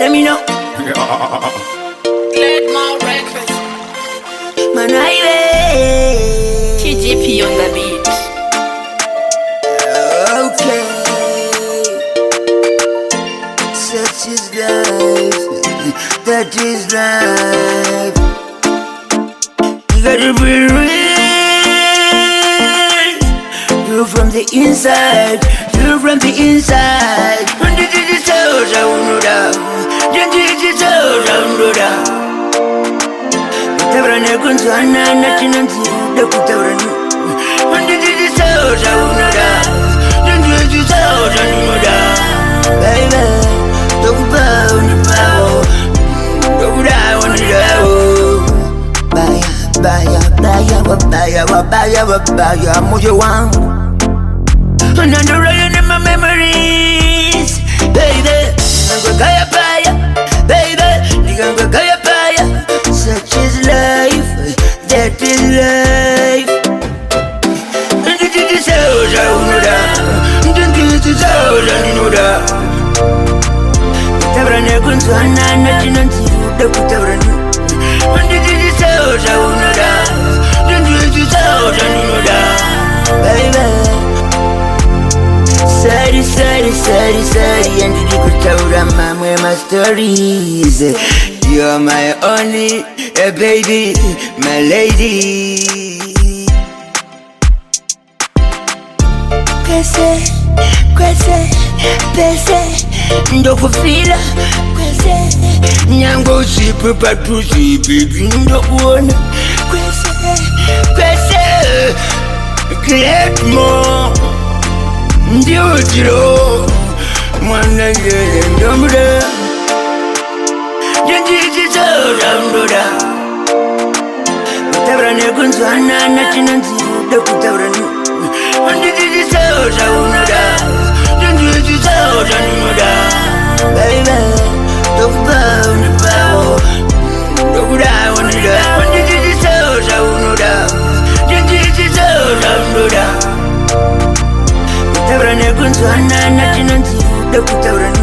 let me know. Gledmore Records. Manaive TGP on the beat. okay. Such is life. That is life. You gotta be real. You from the inside. You from the inside. Tabrane kunzwana na chinanzi da kutabrani. Ndidi sauda unoda. Ndidi sauda unoda. Baby, dokuba unipao. Dokuda unidao. Baya moyo wangu. Nandoraya in my memories. Baby, nangakaya baya. Baby, nangakaya baya. Such is life, that is life. Ndidi sauda unoda. Ndidi sauda unoda. Tabrane kunzwana na chinanzi da kutabrani. Ndidi sauda unoda. Ndidi sauda unoda. Baby, sorry, and you could tell my stories. You're my only baby, my lady. Kwese, ndokufila kwese, nyango usipe patusi baby ndokuona kwese, Gledmore ndiutiro mwana yeye ndomda njiji sauda ndoda tabrane kunzwana na chinanzi da kutabrani njiji sauda unoda njiji sauda unoda baby dokuba unipao dokuda unoda njiji sauda unoda njiji sauda unoda Tabrane kunzwana na chinanzi da kutabrani.